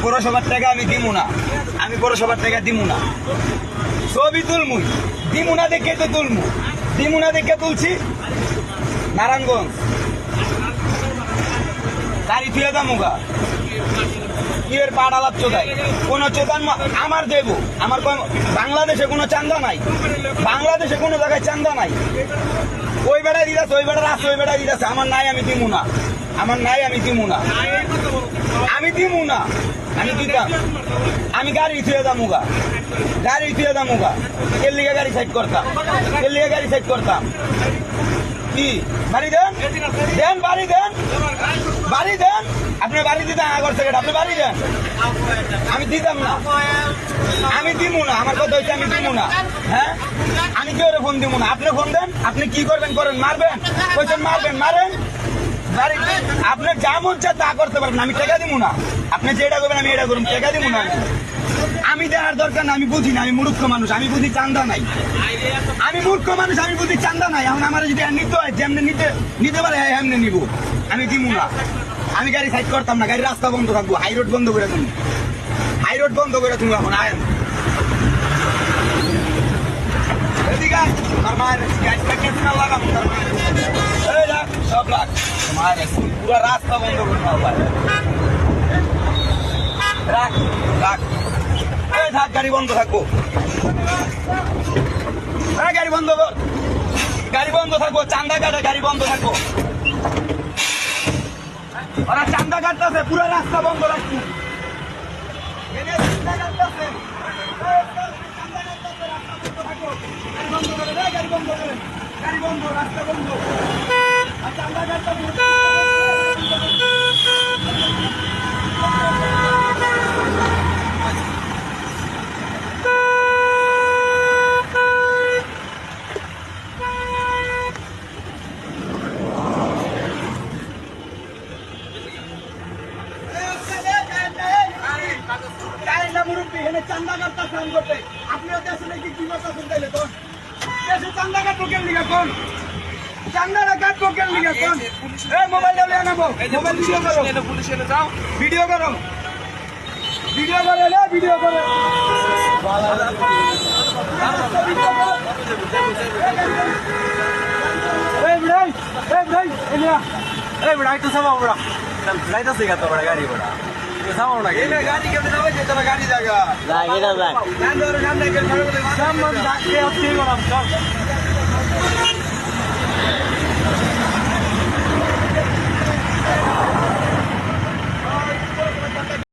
পৌরসভার টাকা আমি দিব না, আমি পৌরসভার টাকা দিব না। ছবি তুলমুই, দিমুনা দেখে তো তুলমু, দিমুনা দেখে তুলছি। নারায়ণগঞ্জ গাড়ি থুয়ে দামুগা এর পাড়ালার চোদাই কোন চোদান আমার দেব, আমার বাংলাদেশে কোনো চান্দা নাই, বাংলাদেশে কোনো জায়গায় চান্দা নাই। ওই বেড়ায় দিদাছে, ওই বেড়ার আছে, ওই বেড়ায় দিদাছে। আমার নাই, আমি দিমু না, আমার নাই, আমি দিমু না, আমি দিমু না, আমি দিতাম। আমি গাড়ি থুয়ে দামুগা, গাড়ি থুয়ে দামুগা। এর লিগে গাড়ি সাইড করতাম, এর লিগে গাড়ি সাইড করতাম। কি বাড়ি দেন, দেন বাড়ি দেন, বাড়ি দেন। আপনি বাড়ি দিতেন আগর থেকে, আপনি বাড়ি দেন। আমি দিতাম না, আমি দিব না। আমার কথা হচ্ছে আমি দিব না। হ্যাঁ, আমি কেউ ফোন দিব না। আপনি ফোন দেন, আপনি কি করবেন করেন, মারবেন কইছেন মারবেন, মারেন। বাড়ি আপনার যা মন চায় তা করতে পারবেন, আমি টাকা দিব না। আপনি যেটা করবেন আমি এটা করুন, টাকা দিব না। আমি দেওয়ার দরকার না, আমি বুঝি না, আমি মূর্খ মানুষ, আমি বুঝি চান্দা নাই। আমি মূর্খ মানুষ, আমি বুঝি চান্দা নাই। এখন আমার যদি নিতে হয়, যেমনি নিতে পারে এমনি নিব, আমি দিব না। আমি গাড়ি সাইড করতাম না, গাড়ি রাস্তা বন্ধ থাকবো, হাই রোড বন্ধ করে তুমি, হাই রোড বন্ধ করে তুমি। এখন আয় এদিকে আমার মায়ের গাড়িটা কেটে না লাগাবো, তার মায়ের রাখ, সব রাখ, মায়ের পুরো রাস্তা বন্ধ করে নাও, রাখ রাখ, থাক, গাড়ি বন্ধ থাকবো। হ্যাঁ, গাড়ি বন্ধ কর, গাড়ি বন্ধ থাকবো, চান্দা কাটে, গাড়ি বন্ধ থাকবো। ওরা চান্দা কাটতেছে, পুরো রাস্তা বন্ধ রাখছি। গাড়ি বন্ধ করে, গাড়ি বন্ধ, রাস্তা বন্ধ, আর চান্দা কাটতে। চান্দা কাটতে ফোন করতে আপনিও দেশে নাকি কি করতেছেন? তাইলে কোন দেশে চান্দা কাটবো কেন লিগা? কোন চান্দাটা কাটবো কেন লিগা? কোন মোবাইল নিয়ে নেবো, মোবাইল ভিডিও করো, পুলিশে যাও, ভিডিও করো, ভিডিও করে রে, ভিডিও করে। তো সামা বড়া যাইতাছে কত বড় গাড়ি বড়া সামা না গাড়ি কেমনে যাবে, যেতে গাড়ি জায়গা লাগে না যাক সামনে ডাকে অতি গরম চল